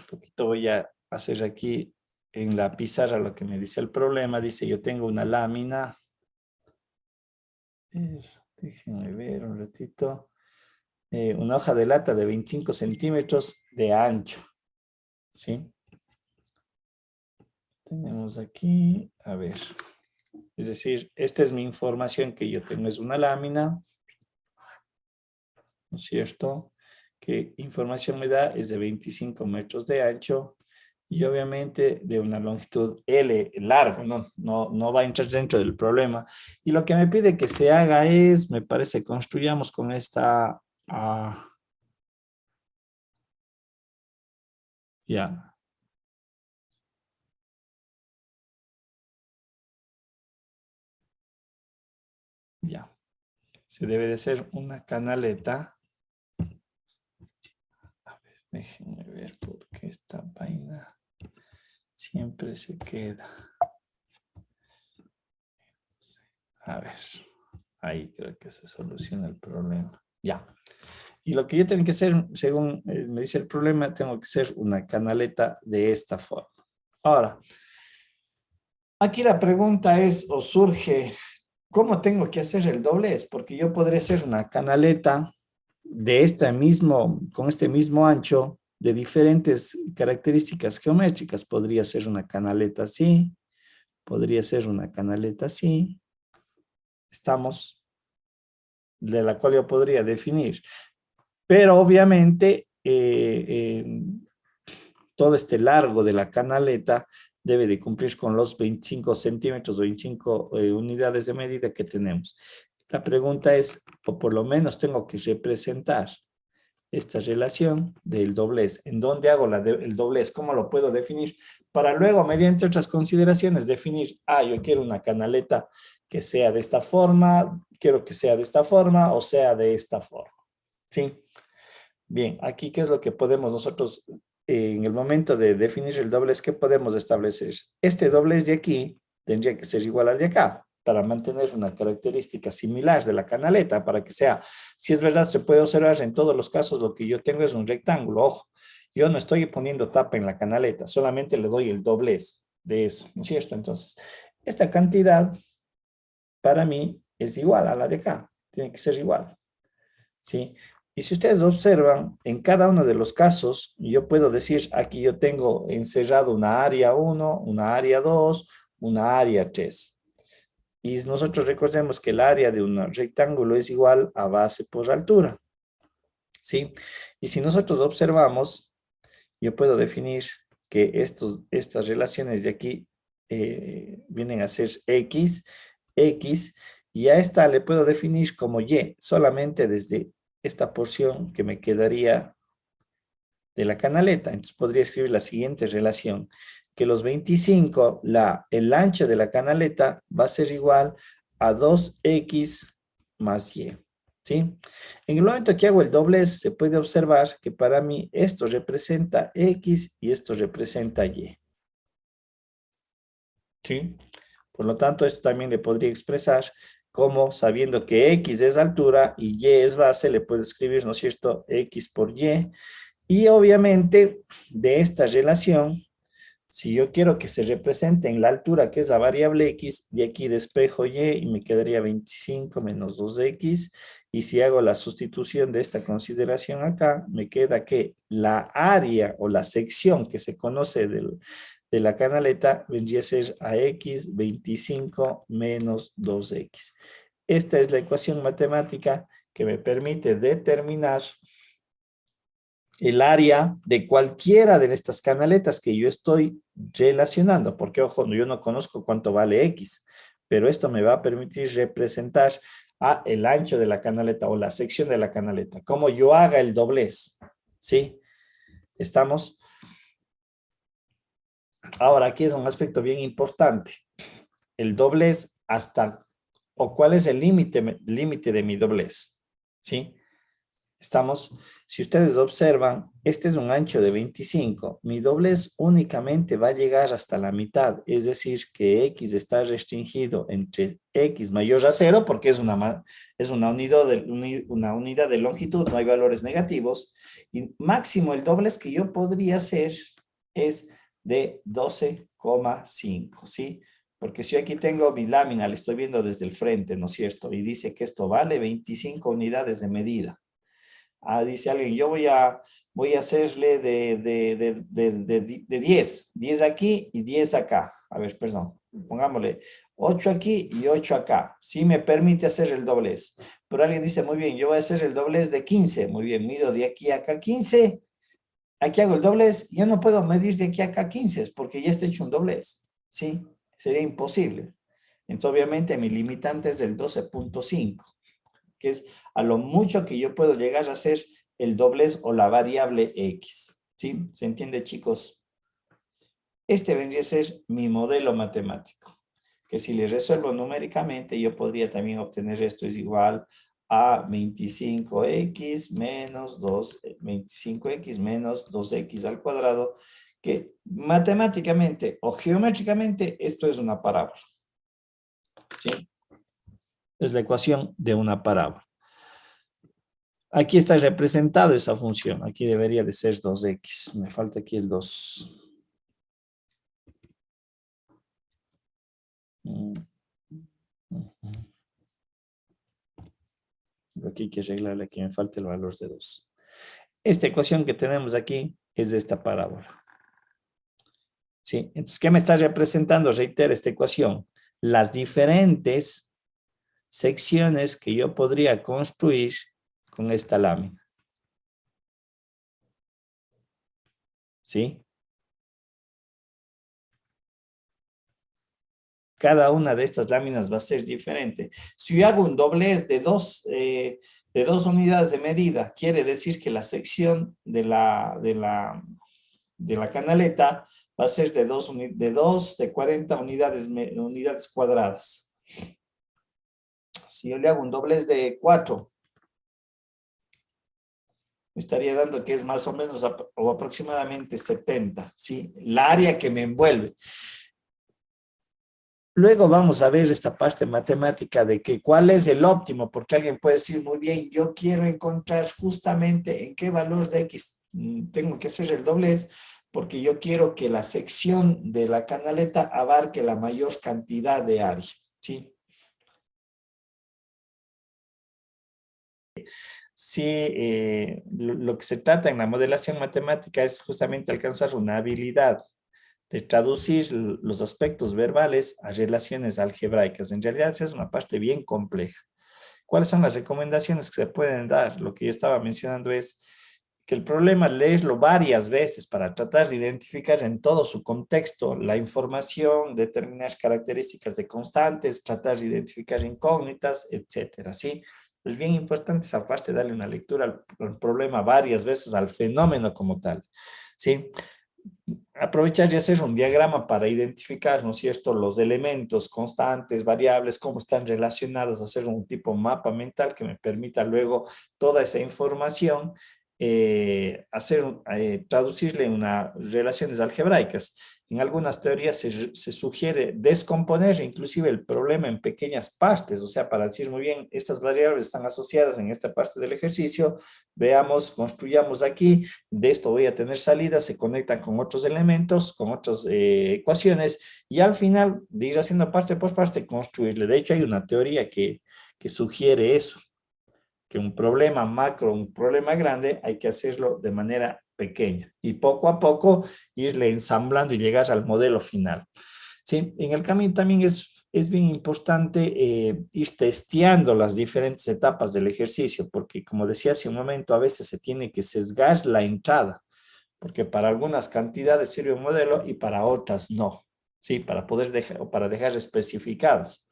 poquito voy a hacer aquí en la pizarra lo que me dice el problema. Dice, yo tengo una lámina. Déjenme ver un ratito. Una hoja de lata de 25 centímetros de ancho. ¿Sí? Tenemos aquí, a ver. Es decir, esta es mi información que yo tengo. Es una lámina. ¿No es cierto? ¿Qué información me da? Es de 25 metros de ancho. Y obviamente de una longitud L largo, no va a entrar dentro del problema. Y lo que me pide que se haga es, me parece, construyamos con esta, ya, ya. Se debe de ser una canaleta. A ver, déjenme ver. que esta vaina siempre se queda. A ver, ahí creo que se soluciona el problema. Ya. Y lo que yo tengo que hacer, según me dice el problema, tengo que hacer una canaleta de esta forma. Ahora, aquí la pregunta es, o surge, ¿cómo tengo que hacer el doblez? Porque yo podría hacer una canaleta de con este mismo ancho, de diferentes características geométricas. Podría ser una canaleta así, podría ser una canaleta así. Estamos, de la cual yo podría definir. Pero obviamente, todo este largo de la canaleta debe de cumplir con los 25 centímetros, 25 unidades de medida que tenemos. La pregunta es, o por lo menos tengo que representar esta relación del doblez. ¿En dónde hago el doblez? ¿Cómo lo puedo definir? Para luego, mediante otras consideraciones, definir, yo quiero una canaleta que sea de esta forma, quiero que sea de esta forma o sea de esta forma. ¿Sí? Bien, aquí, ¿qué es lo que podemos nosotros, en el momento de definir el doblez, qué podemos establecer? Este doblez de aquí tendría que ser igual al de acá, para mantener una característica similar de la canaleta, para que sea, si es verdad, se puede observar en todos los casos, lo que yo tengo es un rectángulo, ojo, yo no estoy poniendo tapa en la canaleta, solamente le doy el doblez de eso, ¿no es cierto? Entonces, esta cantidad, para mí, es igual a la de acá, tiene que ser igual, ¿sí? Y si ustedes observan, en cada uno de los casos, yo puedo decir, aquí yo tengo encerrado una área 1, una área 2, una área 3. Y nosotros recordemos que el área de un rectángulo es igual a base por altura, ¿sí? Y si nosotros observamos, yo puedo definir que estas relaciones de aquí vienen a ser X, y a esta le puedo definir como Y, solamente desde esta porción que me quedaría de la canaleta. Entonces podría escribir la siguiente relación, que los 25, el ancho de la canaleta va a ser igual a 2x más y. ¿Sí? En el momento que hago el doblez, se puede observar que para mí esto representa x y esto representa y. ¿Sí? Por lo tanto, esto también le podría expresar como, sabiendo que x es altura y y es base, le puedo escribir, ¿no es cierto?, x por y. Y obviamente, de esta relación, si yo quiero que se represente en la altura, que es la variable x, de aquí despejo y me quedaría 25 menos 2x. Y si hago la sustitución de esta consideración acá, me queda que la área o la sección que se conoce de la canaleta vendría a ser a x 25 menos 2x. Esta es la ecuación matemática que me permite determinar el área de cualquiera de estas canaletas que yo estoy relacionando, porque ojo, yo no conozco cuánto vale X, pero esto me va a permitir representar el ancho de la canaleta o la sección de la canaleta, como yo haga el doblez, ¿sí? ¿Estamos? Ahora, aquí es un aspecto bien importante. El doblez o cuál es el límite de mi doblez, ¿sí? Estamos, si ustedes observan, este es un ancho de 25. Mi doblez únicamente va a llegar hasta la mitad, es decir, que X está restringido entre X mayor a 0, porque es una unidad de longitud, no hay valores negativos, y máximo el doblez que yo podría hacer es de 12,5, ¿sí? Porque si yo aquí tengo mi lámina, le estoy viendo desde el frente, ¿no es cierto? Y dice que esto vale 25 unidades de medida. Dice alguien, yo voy a hacerle de 10 aquí y 10 acá. A ver, perdón, pongámosle 8 aquí y 8 acá. Sí me permite hacer el doblez. Pero alguien dice, muy bien, yo voy a hacer el doblez de 15. Muy bien, mido de aquí a acá 15. Aquí hago el doblez. Yo no puedo medir de aquí a acá 15 porque ya está hecho un doblez. ¿Sí? Sería imposible. Entonces, obviamente, mi limitante es del 12,5. Que es a lo mucho que yo puedo llegar a hacer el doblez o la variable X. ¿Sí? ¿Se entiende, chicos? Este vendría a ser mi modelo matemático, que si le resuelvo numéricamente, yo podría también obtener esto es igual a 25x menos 25x menos 2x al cuadrado, que matemáticamente o geométricamente esto es una parábola. ¿Sí? Es la ecuación de una parábola. Aquí está representado esa función. Aquí debería de ser 2x. Me falta aquí el 2. Aquí hay que arreglarle, aquí me falta el valor de 2. Esta ecuación que tenemos aquí es de esta parábola. ¿Sí? Entonces, ¿qué me está representando? Reitero esta ecuación. Las diferentes secciones que yo podría construir con esta lámina. ¿Sí? Cada una de estas láminas va a ser diferente. Si yo hago un doblez de dos unidades de medida, quiere decir que la sección de la canaleta va a ser de 40 unidades cuadradas. Si yo le hago un doblez de 4, me estaría dando que es más o menos o aproximadamente 70, ¿sí? El área que me envuelve. Luego vamos a ver esta parte matemática de que cuál es el óptimo, porque alguien puede decir, muy bien, yo quiero encontrar justamente en qué valor de X tengo que hacer el doblez, porque yo quiero que la sección de la canaleta abarque la mayor cantidad de área, ¿sí? Sí, lo que se trata en la modelación matemática es justamente alcanzar una habilidad de traducir los aspectos verbales a relaciones algebraicas. En realidad esa es una parte bien compleja. ¿Cuáles son las recomendaciones que se pueden dar? Lo que yo estaba mencionando es que el problema leerlo varias veces para tratar de identificar en todo su contexto la información, determinar características de constantes, tratar de identificar incógnitas, etcétera, ¿sí? Es bien importante esa parte, darle una lectura al problema varias veces, al fenómeno como tal, ¿sí? Aprovechar y hacer un diagrama para identificar, ¿no es cierto?, los elementos, constantes, variables, cómo están relacionados, hacer un tipo mapa mental que me permita luego toda esa información traducirle en relaciones algebraicas. En algunas teorías se sugiere descomponer inclusive el problema en pequeñas partes, o sea, para decir muy bien, estas variables están asociadas en esta parte del ejercicio, veamos, construyamos aquí, de esto voy a tener salidas, se conectan con otros elementos, con otras ecuaciones, y al final de ir haciendo parte por parte, construirle. De hecho, hay una teoría que sugiere eso, que un problema macro, un problema grande, hay que hacerlo de manera pequeña y poco a poco irle ensamblando y llegar al modelo final. ¿Sí? En el camino también es bien importante ir testeando las diferentes etapas del ejercicio, porque como decía hace un momento, a veces se tiene que sesgar la entrada, porque para algunas cantidades sirve un modelo y para otras no, ¿sí? Para poder dejar especificadas.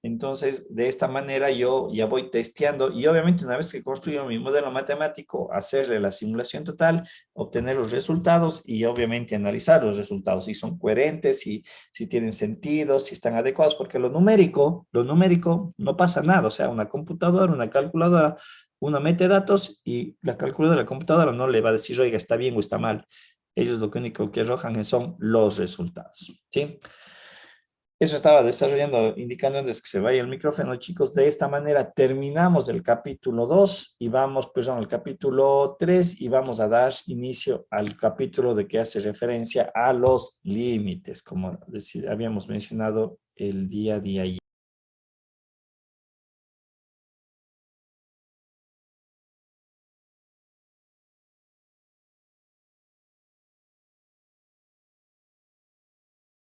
Entonces, de esta manera yo ya voy testeando y obviamente una vez que construyo mi modelo matemático, hacerle la simulación total, obtener los resultados y obviamente analizar los resultados, si son coherentes, si tienen sentido, si están adecuados, porque lo numérico no pasa nada, o sea, una computadora, una calculadora, uno mete datos y la calculadora de la computadora no le va a decir, oiga, está bien o está mal. Ellos lo único que arrojan son los resultados, ¿sí? Eso estaba desarrollando, indicando antes que se vaya el micrófono, chicos. De esta manera terminamos el capítulo 2 y vamos, perdón, el capítulo 3 y vamos a dar inicio al capítulo de que hace referencia a los límites, como habíamos mencionado el día de ayer.